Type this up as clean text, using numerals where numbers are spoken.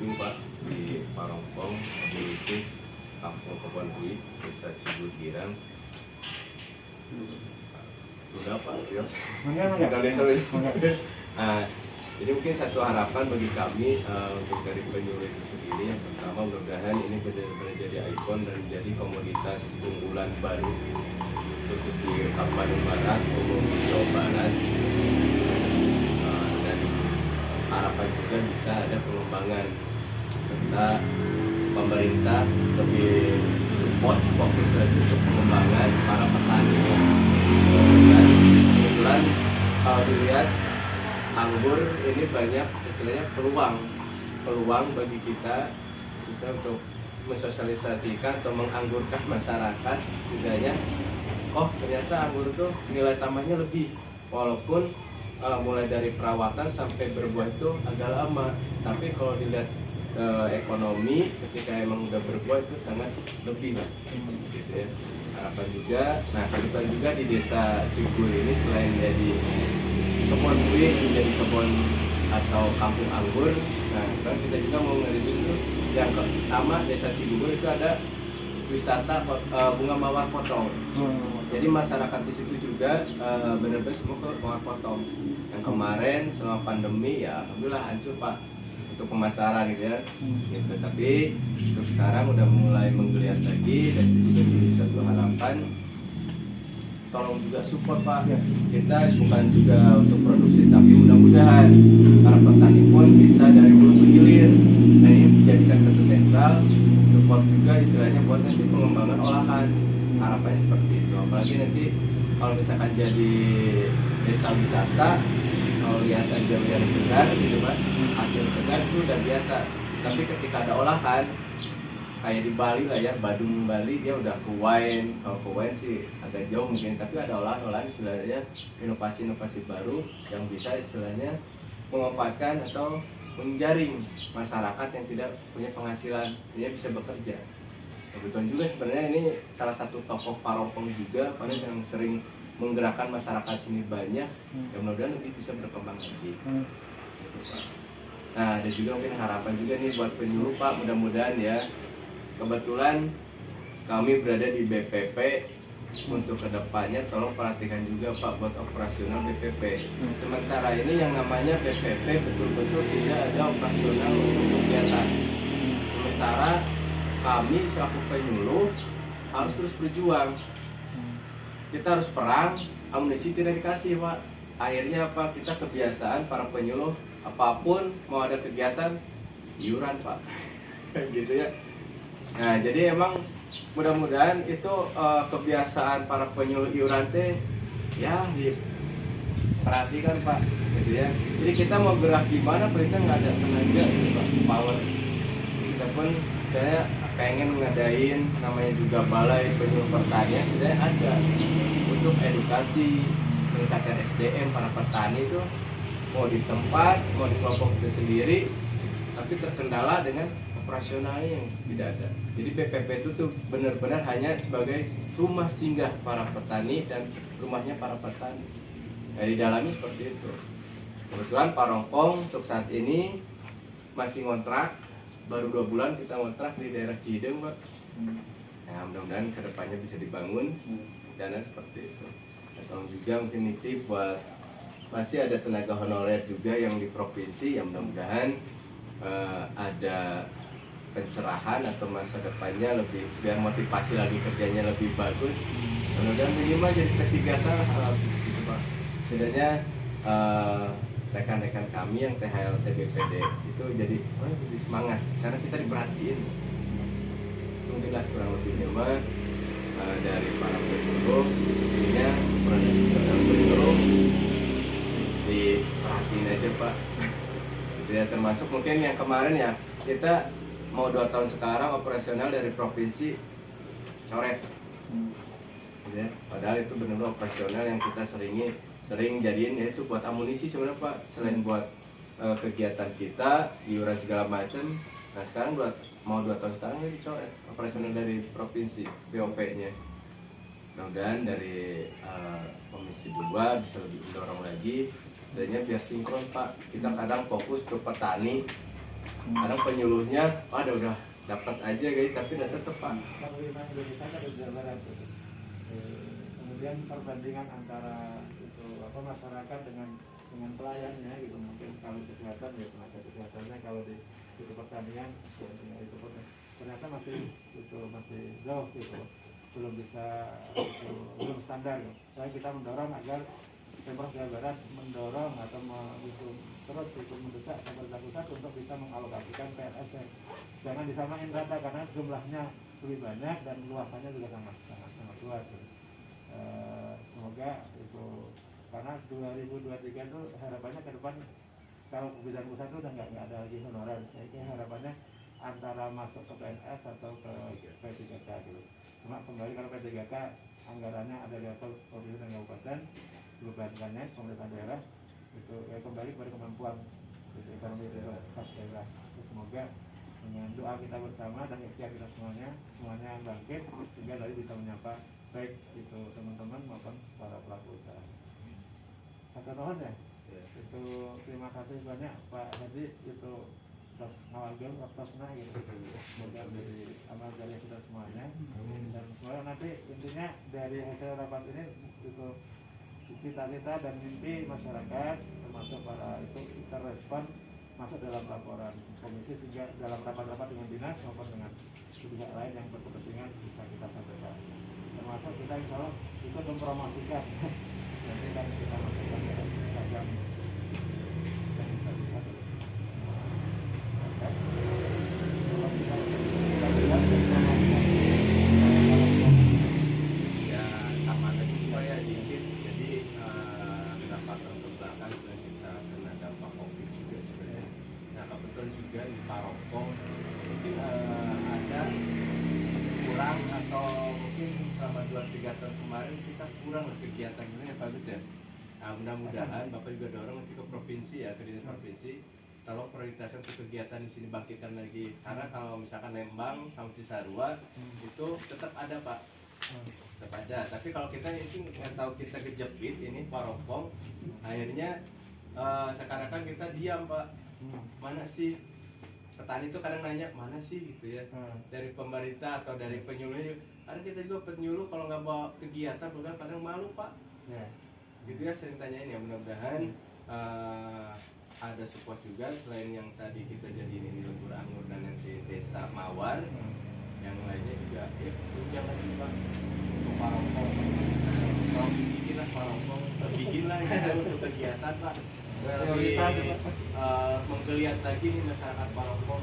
camping Pak di Parongpong, Mobilitis, Kampung Kebon Bui, Desa Cibul Girang. Sudah Pak, Yos. Sudah desa ini. Jadi mungkin satu harapan bagi kami untuk dari penyuluh itu sendiri, yang pertama mudah-mudahan ini benar-benar jadi ikon dan menjadi komoditas unggulan baru khusus di Kabupaten Barat, umum Jawa Barat. Dan harapan juga bisa ada pengembangan serta pemerintah lebih support fokus lagi untuk pengembangan para petani. Dan kebetulan kalau dilihat anggur ini banyak istilahnya peluang bagi kita khususnya untuk mensosialisasikan atau menganggurkan masyarakat misalnya, oh ternyata anggur itu nilai tambahnya lebih, walaupun mulai dari perawatan sampai berbuah itu agak lama, tapi kalau dilihat ekonomi ketika emang udah berbuah itu sangat lebih lah gitu ya. Harapan juga, nah kebetulan juga di desa Cibul ini selain jadi kebun bui menjadi kebun atau kampung anggur. Nah, kan kita juga mau ngeliatin itu yang sama desa Cibubur itu ada wisata bunga mawar potong. Jadi masyarakat di situ juga benar-benar semua ke mawar potong. Yang kemarin selama pandemi ya alhamdulillah hancur Pak untuk pemasaran gitu ya. Gitu. Tapi untuk sekarang udah mulai menggeliat lagi dan itu juga jadi satu harapan. Tolong juga support Pak. Kita bukan juga untuk produksi, tapi mudah-mudahan para petani pun bisa dari hulu ke hilir. Nah ini menjadikan satu sentral, support juga istilahnya buat nanti pengembangan olahan. Harapannya seperti itu. Apalagi nanti kalau misalkan jadi desa wisata, kalau lihat aja udara segar gitu Pak, hasil segar itu udah biasa. Tapi ketika ada olahan kayak di Bali lah ya, Badung Bali dia udah ke wine. Kalau ke wine sih agak jauh mungkin, tapi ada olahan-olahan istilahnya inovasi-inovasi baru yang bisa istilahnya memanfaatkan atau menjaring masyarakat yang tidak punya penghasilan, dia bisa bekerja. Kebetulan juga sebenarnya ini salah satu tokoh Parongpong juga, karena yang sering menggerakkan masyarakat sini banyak, yang mudah-mudahan lebih bisa berkembang lagi. Nah, ada juga mungkin harapan juga nih buat penyuluh Pak, mudah-mudahan ya. Kebetulan kami berada di BPP, untuk kedepannya tolong perhatikan juga Pak buat operasional BPP. Sementara ini yang namanya BPP betul-betul tidak ada operasional untuk kegiatan. Sementara kami selaku penyuluh harus terus berjuang. Kita harus perang, amunisi tidak dikasih Pak. Akhirnya apa? Kita kebiasaan para penyuluh apapun mau ada kegiatan iuran Pak. Gitu ya. Nah, jadi emang mudah-mudahan itu kebiasaan para penyuluh iuran teh ya diperhatikan Pak, gitu ya. Jadi kita mau gerak di mana, kita nggak ada tenaga, Pak, power. Kita pun saya pengen ngadain namanya juga balai penyuluh pertanian, saya ada untuk edukasi meningkatkan SDM para petani itu mau di tempat, mau di kelompok itu sendiri, tapi terkendala dengan operasionalnya yang tidak ada. Jadi PPP itu tuh benar-benar hanya sebagai rumah singgah para petani dan rumahnya para petani. Nah, di dalamnya seperti itu. Kebetulan Parongpong untuk saat ini masih ngontrak, baru 2 bulan kita ngontrak di daerah Cihideng Pak. Nah, mudah-mudahan kedepannya bisa dibangun rencana seperti itu. Atau juga mungkin nitip buat masih ada tenaga honorer juga yang di provinsi, yang mudah-mudahan ada pencerahan atau masa depannya lebih biar motivasi lagi kerjanya lebih bagus. Mudah-mudahan minimal jadi P3K gitu Pak. Setidaknya rekan-rekan kami yang THL TBPD itu jadi lebih semangat karena kita diperhatiin. Alhamdulillah kurang lebihnya mah dari para penyuluh intinya profesional penyuluh diperhatiin aja Pak. Gitu ya, termasuk mungkin yang kemarin ya kita mau 2 tahun sekarang operasional dari provinsi coret. Ya, padahal itu benar-benar operasional yang kita sering jadiin ya itu buat amunisi sebenarnya Pak, selain buat kegiatan kita iuran segala macam. Nah sekarang mau 2 tahun sekarang ini coret operasional dari provinsi BOP-nya. Mudah-mudahan dari Komisi 2 bisa lebih mendorong lagi, adanya biar sinkron Pak. Kita kadang fokus ke petani, Kadang penyuluhnya udah dapat aja guys, tapi udah tetep Pak. Kalau di Indonesia kan ada Barat gitu. Kemudian perbandingan antara itu masyarakat dengan pelayannya gitu, mungkin kalau kesehatan ya tenaga kesehatannya, kalau di itu pertanian itu ternyata masih jauh gitu, belum bisa belum standar gitu. Jadi kita mendorong agar Pemprov Jawa Barat mendorong atau terus ikut mendesak pemerintah pusat untuk bisa mengalokasikan PNS. Jangan disamain rata karena jumlahnya lebih banyak dan luasannya juga sangat luas. Semoga itu, karena 2023 itu harapannya ke depan kalau bidang pusat itu udah nggak ada lagi honorer. Jadi harapannya antara masuk ke PNS atau ke P3K gitu. Cuma kembali kalau P3K anggarannya ada level provinsi dan kabupaten, bebankannya pemerintah daerah itu kembali kepada kemampuan ekonomi khas daerah. Semoga dengan doa kita bersama dan ikhtiar kita semuanya bangkit sehingga dari bisa menyapa baik itu teman-teman maupun para pelaku usaha. Kata nuhun ya. Itu terima kasih banyak Pak Hadi itu atas ngawagel waktunya gitu. Semoga dari amal jariah kita semuanya. Dan semoga nanti intinya dari hasil rapat ini itu cita-cita dan mimpi masyarakat termasuk para itu kita respon masuk dalam laporan komisi sehingga dalam rapat-rapat dengan dinas maupun dengan pihak lain yang berkepentingan bisa kita sampaikan. Termasuk kita insya Allah ikut mempromosikan nanti kan kita masukkan ke Instagram dan bisa Ya sama tadi supaya dikit, jadi pendapatan terbelakang sudah kita kena dampak COVID juga sebenarnya. Nah kebetulan juga di Parokong mungkin ada kurang atau mungkin selama 2-3 tahun kemarin kita kurang kegiatan ini ya bagus ya. Nah mudah-mudahan Bapak juga dorong nanti ke provinsi ya, ke dinas provinsi, tolong prioritaskan untuk kegiatan di sini, bangkitkan lagi. Karena kalau misalkan Lembang sama Cisarua itu tetap ada Pak, tetap ada. Tapi kalau kita ini sih nggak tahu, kita kejepit ini Parokong, akhirnya sekarang kan kita diam Pak. Mana sih petani itu kadang nanya mana sih gitu ya, dari pemerintah atau dari penyuluh. Ada kita juga penyuluh kalau nggak bawa kegiatan bukan kadang malu Pak. Gitu ya, sering tanyain ya. Mudah-mudahan ada support juga selain yang tadi kita jadiin ini Lembur Anggur dan nanti Desa Mawar, yang lainnya juga ya jangan lupa untuk Parokong, kalau bikin lah Parokong, bikin lah gitu untuk kegiatan Pak, lebih menggeliat lagi nih masyarakat Parokong.